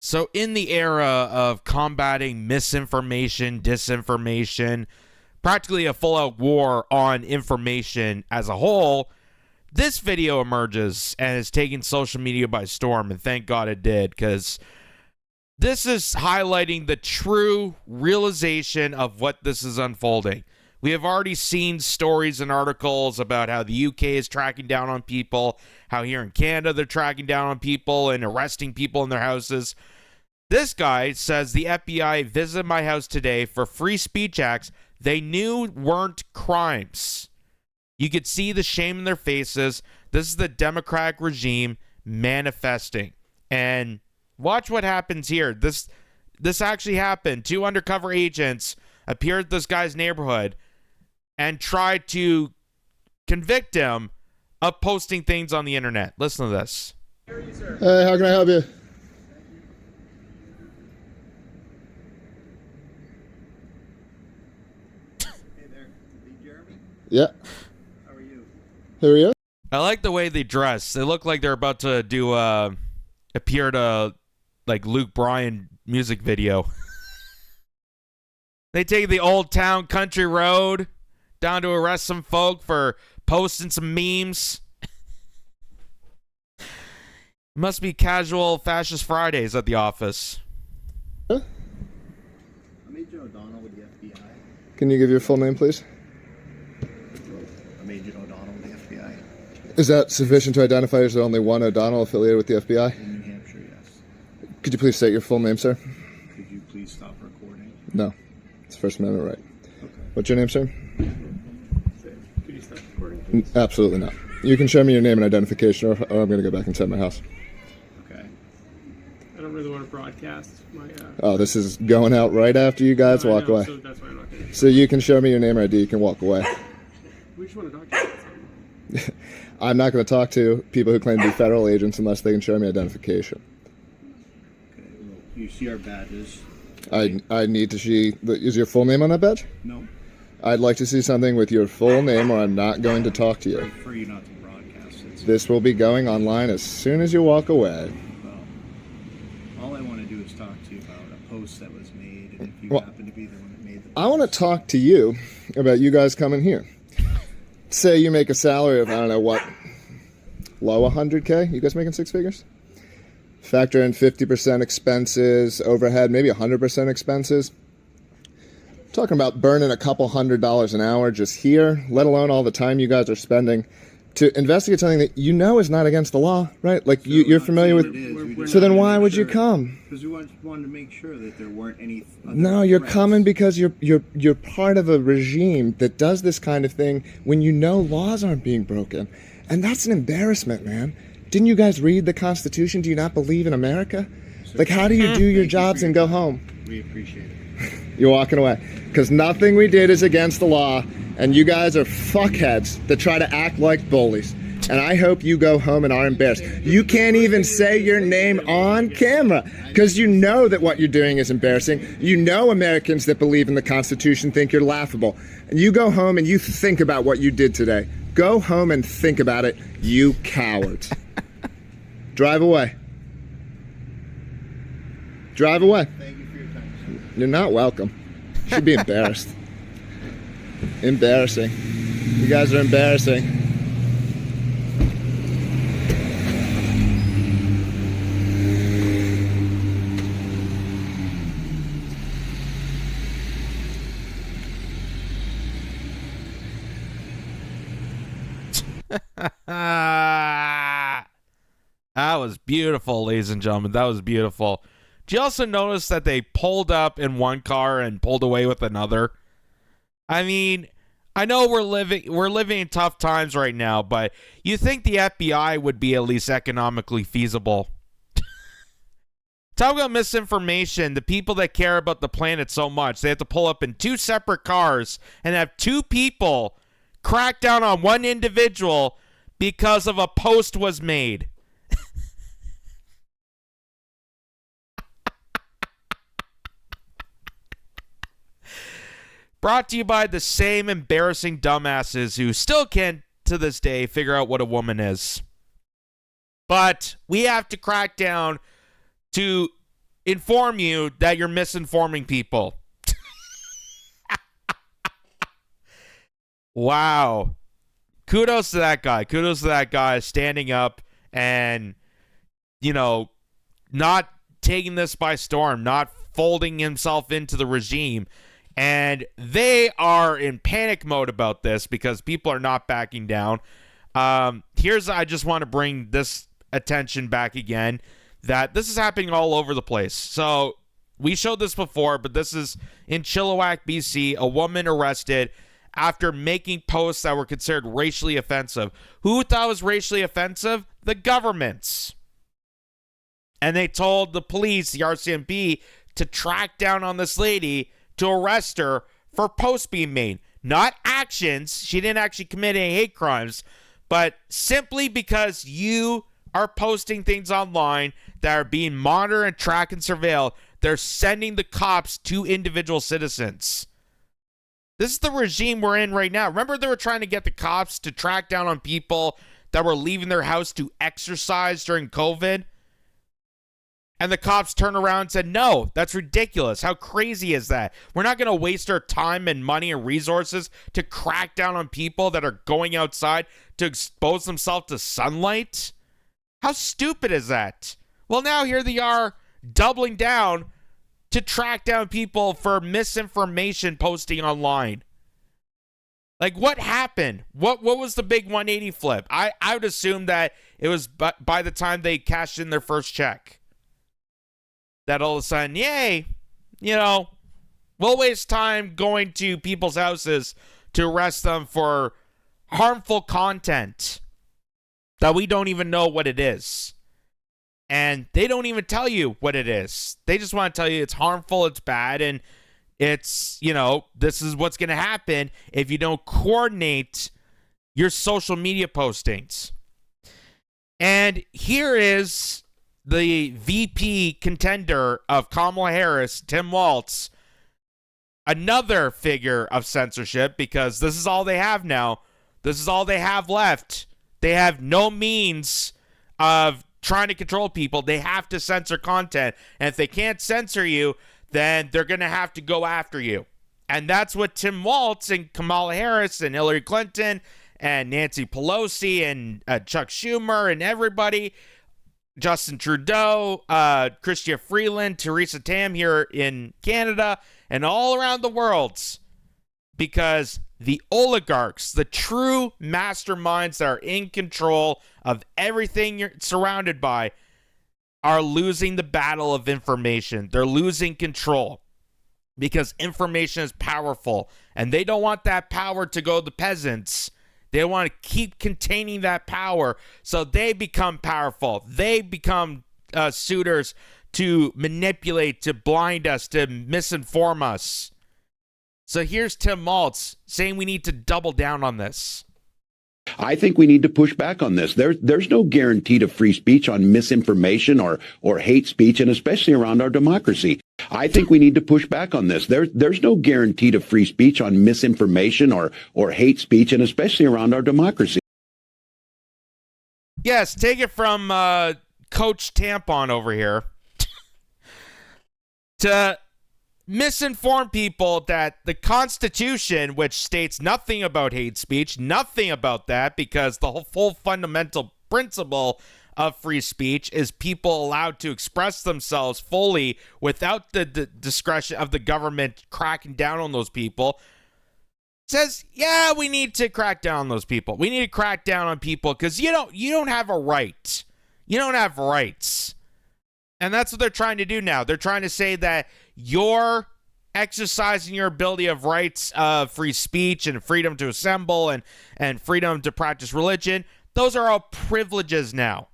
So in the era of combating misinformation, disinformation, practically a full-out war on information as a whole, this video emerges and is taking social media by storm, and thank God it did, because this is highlighting the true realization of what this is unfolding. We have already seen stories and articles about how the UK is tracking down on people, how here in Canada they're tracking down on people and arresting people in their houses. This guy says the FBI visited my house today for free speech acts they knew weren't crimes. You could see the shame in their faces. This is the Democratic regime manifesting. And watch what happens here. This actually happened. 2 undercover agents appeared at this guy's neighborhood and tried to convict him of posting things on the internet. Listen to this. Hey, how can I help you? Hey there, Jeremy? Yeah. How are you? Who are you? I like the way they dress. They look like they're about to do appear to like Luke Bryan music video. They take the old town country road down to arrest some folk for posting some memes. Must be casual fascist Fridays at the office. Huh? I'm Agent O'Donnell with the FBI. Can you give your full name, please? I'm Agent O'Donnell with the FBI. Is that sufficient to identify as the only one O'Donnell affiliated with the FBI? In New Hampshire, yes. Could you please state your full name, sir? Could you please stop recording? No. It's First Amendment right. Okay. What's your name, sir? Could you stop recording, please? Absolutely not. You can show me your name and identification, or I'm going to go back inside my house. Okay. I don't really want to broadcast my. Oh, this is going out right after you guys No, I walk know, away. So that's why I'm not going to. So you can show me your name or ID, you can walk away. We just want to talk to you about something. I'm not going to talk to people who claim to be federal agents unless they can show me identification. Okay. Well, you see our badges? I need to see... Is your full name on that badge? No. I'd like to see something with your full name or I'm not going to talk to I you. prefer you not to broadcast it. This will be going online as soon as you walk away. Well, all I want to do is talk to you about a post that was made, and if you Well, happen to be the one that made the post. I want to talk to you about you guys coming here. Say you make a salary of, I don't know what, low 100K? You guys making 6 figures? Factor in 50% expenses, overhead, maybe 100% expenses. Talking about burning a couple $100 an hour just here, let alone all the time you guys are spending to investigate something that you know is not against the law, right? Like So you're we're not familiar saying with. it is. We just So then wanted to why make would you sure- come? Because we wanted to make sure that there weren't any other No, you're threats. coming because you're part of a regime that does this kind of thing when you know laws aren't being broken. And that's an embarrassment, man. Didn't you guys read the Constitution? Do you not believe in America? Like, how do you do your Thank you jobs for and your go time. home? We appreciate it. You're walking away. Because nothing we did is against the law, and you guys are fuckheads that try to act like bullies. And I hope you go home and are embarrassed. You can't even say your name on camera because you know that what you're doing is embarrassing. You know Americans that believe in the Constitution think you're laughable. And you go home and you think about what you did today. Go home and think about it, you cowards. Drive away. Drive away. Thank you for your time, sir. You're not welcome. You should be embarrassed. Embarrassing. You guys are embarrassing. That was beautiful, ladies and gentlemen. That was beautiful. Did you also notice that they pulled up in one car and pulled away with another? I mean, I know we're living in tough times right now, but you think the FBI would be at least economically feasible? Talk about misinformation. The people that care about the planet so much, they have to pull up in 2 separate cars and have 2 people crack down on one individual because of a post was made. Brought to you by the same embarrassing dumbasses who still can't, to this day, figure out what a woman is. But we have to crack down to inform you that you're misinforming people. Wow. Kudos to that guy. Kudos to that guy standing up and, not taking this by storm, not folding himself into the regime. And they are in panic mode about this because people are not backing down. I just want to bring this attention back again, that this is happening all over the place. So we showed this before, but this is in Chilliwack, BC, a woman arrested after making posts that were considered racially offensive. Who thought it was racially offensive? The governments. And they told the police, the RCMP, to track down on this lady to arrest her for posts being made. Not actions. She didn't actually commit any hate crimes, but simply because you are posting things online that are being monitored and tracked and surveilled, they're sending the cops to individual citizens. This is the regime we're in right now. Remember, they were trying to get the cops to track down on people that were leaving their house to exercise during COVID? And the cops turned around and said, no, that's ridiculous. How crazy is that? We're not going to waste our time and money and resources to crack down on people that are going outside to expose themselves to sunlight. How stupid is that? Well, now here they are doubling down to track down people for misinformation posting online. Like, what happened? What was the big 180 flip? I would assume that it was by the time they cashed in their first check, that all of a sudden, yay, we'll waste time going to people's houses to arrest them for harmful content that we don't even know what it is. And they don't even tell you what it is. They just want to tell you it's harmful, it's bad, and it's, this is what's going to happen if you don't coordinate your social media postings. And here is the VP contender of Kamala Harris, Tim Walz, another figure of censorship, because this is all they have now. This is all they have left. They have no means of trying to control people. They have to censor content. And if they can't censor you, then they're going to have to go after you. And that's what Tim Walz and Kamala Harris and Hillary Clinton and Nancy Pelosi and Chuck Schumer and everybody, Justin Trudeau, Chrystia Freeland, Theresa Tam here in Canada, and all around the world, because the oligarchs, the true masterminds that are in control of everything you're surrounded by, are losing the battle of information. They're losing control because information is powerful, and they don't want that power to go to the peasants. They want to keep containing that power, so they become powerful. They become suitors to manipulate, to blind us, to misinform us. So here's Tim Walz saying we need to double down on this. I think we need to push back on this. There's no guarantee to free speech on misinformation or hate speech, and especially around our democracy. I think we need to push back on this. There's no guarantee to free speech on misinformation or hate speech, and especially around our democracy. Yes, take it from Coach Tampon over here. To misinform people that the Constitution, which states nothing about hate speech, nothing about that, because the whole full fundamental principle of free speech is people allowed to express themselves fully without the discretion of the government cracking down on those people, says, yeah, we need to crack down on those people. We need to crack down on people because you don't have a right. You don't have rights. And that's what they're trying to do now. They're trying to say that you're exercising your ability of rights of free speech and freedom to assemble and freedom to practice religion. Those are all privileges now.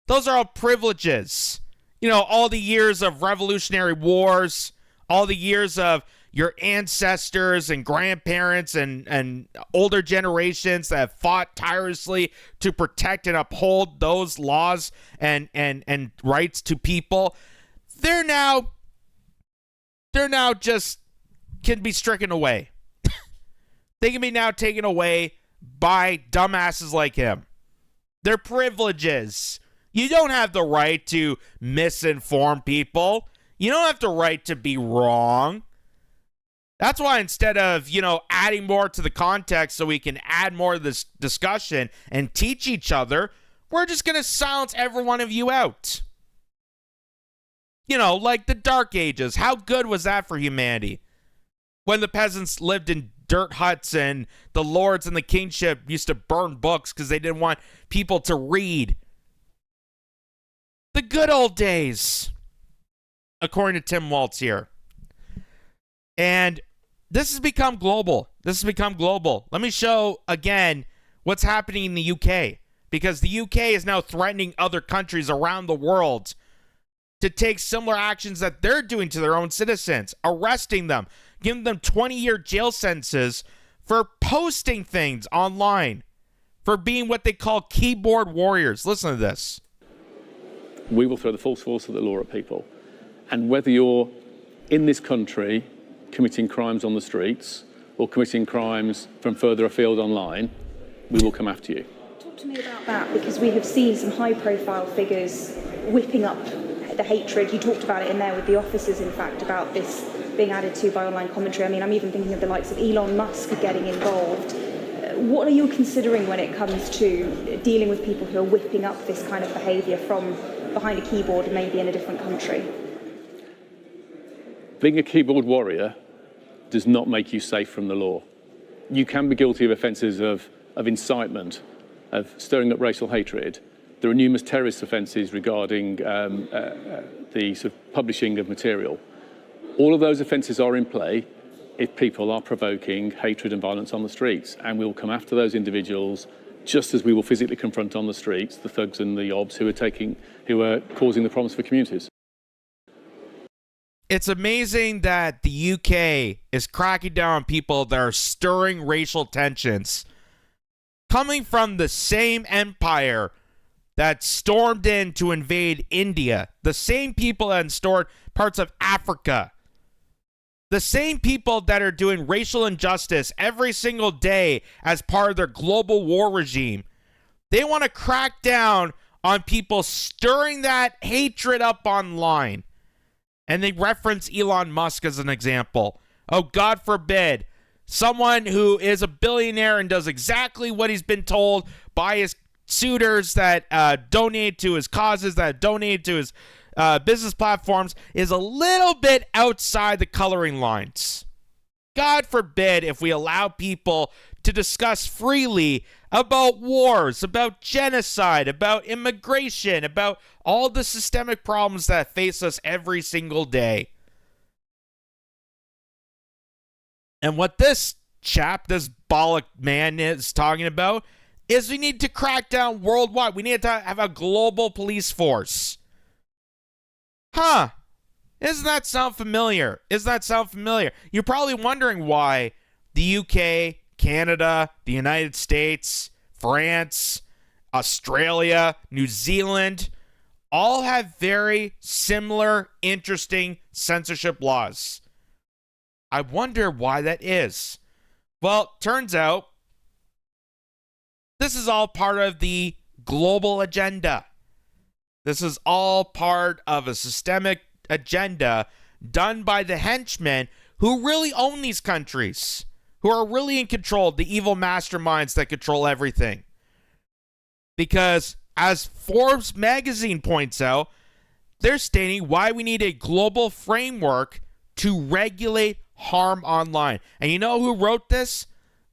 Those are all privileges. All the years of revolutionary wars, all the years of your ancestors and grandparents and older generations that have fought tirelessly to protect and uphold those laws and rights to people, they're now just can be stricken away. They can be now taken away by dumbasses like him. Their privileges You don't have the right to misinform people. You don't have the right to be wrong. That's why instead of, adding more to the context so we can add more to this discussion and teach each other, we're just going to silence every one of you out. Like the Dark Ages. How good was that for humanity? When the peasants lived in dirt huts and the lords and the kingship used to burn books because they didn't want people to read. The good old days, according to Tim Waltz here. And this has become global. Let me show again what's happening in the UK, because the UK is now threatening other countries around the world to take similar actions that they're doing to their own citizens, arresting them, giving them 20-year jail sentences for posting things online, for being what they call keyboard warriors. Listen to this. We will throw the full force of the law at people. And whether you're in this country committing crimes on the streets or committing crimes from further afield online, we will come after you. Talk to me about that, because we have seen some high-profile figures whipping up the hatred. You talked about it in there with the officers, in fact, about this being added to by online commentary. I mean, I'm even thinking of the likes of Elon Musk getting involved. What are you considering when it comes to dealing with people who are whipping up this kind of behaviour from behind a keyboard, maybe in a different country? Being a keyboard warrior does not make you safe from the law. You can be guilty of offences of incitement, of stirring up racial hatred. There are numerous terrorist offences regarding the sort of publishing of material. All of those offences are in play if people are provoking hatred and violence on the streets, and we will come after those individuals just as we will physically confront on the streets the thugs and the obs who are causing the problems for communities. It's amazing that the UK is cracking down on people that are stirring racial tensions, coming from the same empire that stormed in to invade India, the same people that stormed parts of Africa, the same people that are doing racial injustice every single day as part of their global war regime. They want to crack down on people stirring that hatred up online. And they reference Elon Musk as an example. Oh, God forbid, someone who is a billionaire and does exactly what he's been told by his suitors that donate to his causes, that donate to his business platforms, is a little bit outside the coloring lines. God forbid if we allow people to discuss freely about wars, about genocide, about immigration, about all the systemic problems that face us every single day. And what this chap, this bollock man, is talking about is we need to crack down worldwide. We need to have a global police force. Huh. Doesn't that sound familiar? You're probably wondering why the UK, Canada, the United States, France, Australia, New Zealand, all have very similar, interesting censorship laws. I wonder why that is. Well, turns out this is all part of the global agenda. This is all part of a systemic agenda done by the henchmen who really own these countries, who are really in control, the evil masterminds that control everything. Because, as Forbes magazine points out, they're stating why we need a global framework to regulate harm online. And you know who wrote this?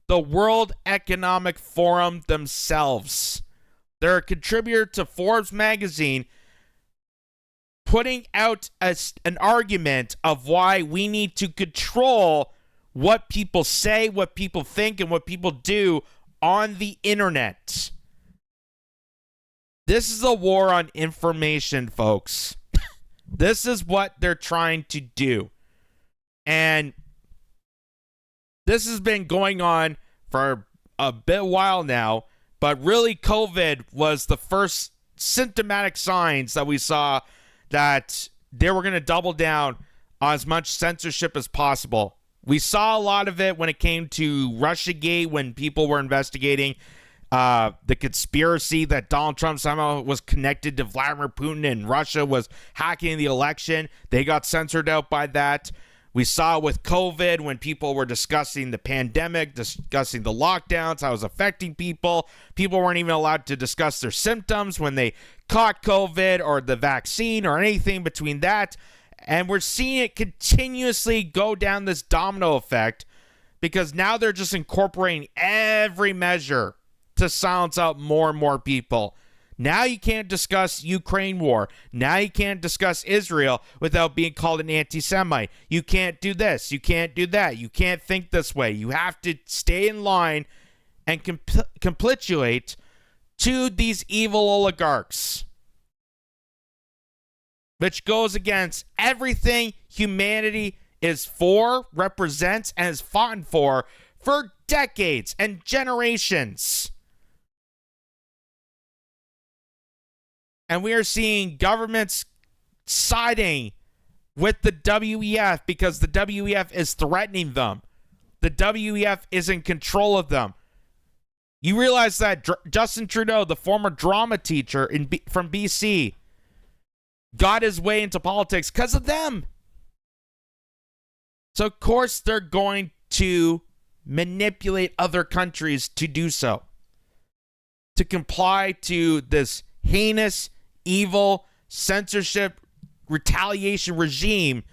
The World Economic Forum themselves. They're a contributor to Forbes magazine, putting out an argument of why we need to control what people say, what people think, and what people do on the internet. This is a war on information, folks. This is what they're trying to do. And this has been going on for a bit while now, but really COVID was the first symptomatic signs that we saw that they were going to double down on as much censorship as possible. We saw a lot of it when it came to Russiagate, when people were investigating The conspiracy that Donald Trump somehow was connected to Vladimir Putin and Russia was hacking the election. They got censored out by that. We saw with COVID when people were discussing the pandemic, discussing the lockdowns, how it was affecting people. People weren't even allowed to discuss their symptoms when they caught COVID or the vaccine or anything between that. And we're seeing it continuously go down this domino effect because now they're just incorporating every measure to silence out more and more people. Now you can't discuss Ukraine war. Now you can't discuss Israel without being called an anti-Semite. You can't do this. You can't do that. You can't think this way. You have to stay in line and capitulate to these evil oligarchs, which goes against everything humanity is for, represents, and has fought for decades and generations. And we are seeing governments siding with the WEF because the WEF is threatening them. The WEF is in control of them. You realize that Justin Trudeau, the former drama teacher from BC, got his way into politics because of them. So, of course, they're going to manipulate other countries to do so, to comply to this heinous, evil, censorship, retaliation regime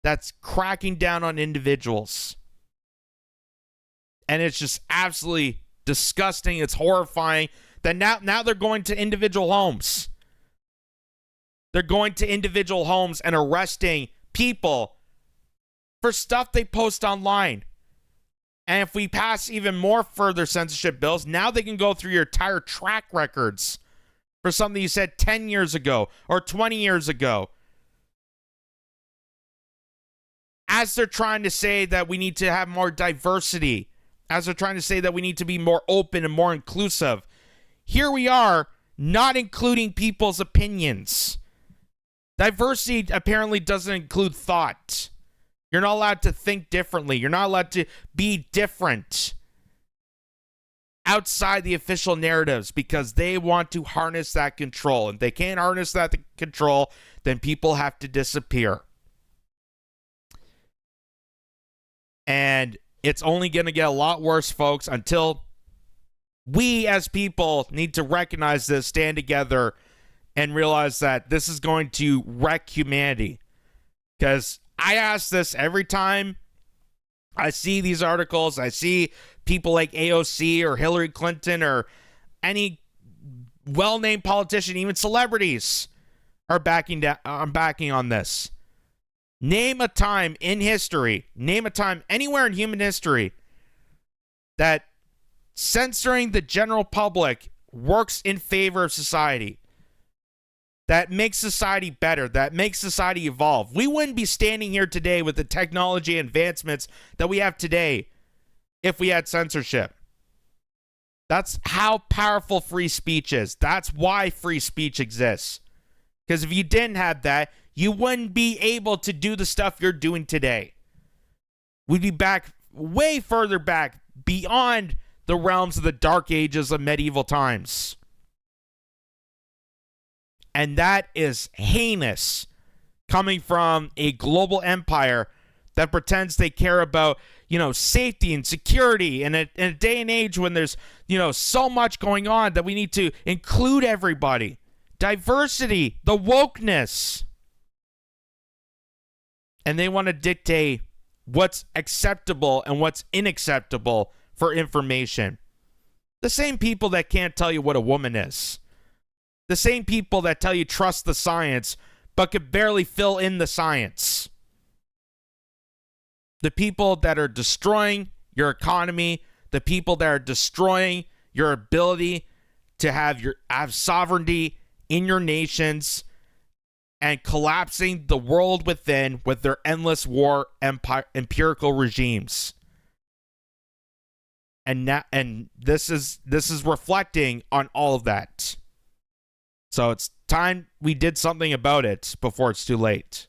that's cracking down on individuals. And it's just absolutely disgusting. It's horrifying that now they're going to individual homes. They're going to individual homes and arresting people for stuff they post online. And if we pass even more further censorship bills, now they can go through your entire track records for something you said 10 years ago or 20 years ago. As they're trying to say that we need to have more diversity, as they're trying to say that we need to be more open and more inclusive, here we are not including people's opinions. Diversity apparently doesn't include thought. You're not allowed to think differently. You're not allowed to be different outside the official narratives because they want to harness that control. And if they can't harness that control, then people have to disappear. And it's only going to get a lot worse, folks, until we as people need to recognize this, stand together, and realize that this is going to wreck humanity. Because I ask this every time I see these articles. I see people like AOC or Hillary Clinton or any well-named politician, even celebrities, are backing on this. Name a time in history, name a time anywhere in human history that censoring the general public works in favor of society, that makes society better, that makes society evolve. We wouldn't be standing here today with the technology advancements that we have today if we had censorship. That's how powerful free speech is. That's why free speech exists. Because if you didn't have that, you wouldn't be able to do the stuff you're doing today. We'd be back, way further back, beyond the realms of the dark ages of medieval times. And that is heinous, coming from a global empire that pretends they care about, safety and security in a day and age when there's, so much going on that we need to include everybody. Diversity, the wokeness. And they want to dictate what's acceptable and what's unacceptable for information. The same people that can't tell you what a woman is. The same people that tell you trust the science, but could barely fill in the science. The people that are destroying your economy, the people that are destroying your ability to have sovereignty in your nations, and collapsing the world within with their endless war empirical regimes. And this is reflecting on all of that. So it's time we did something about it before it's too late.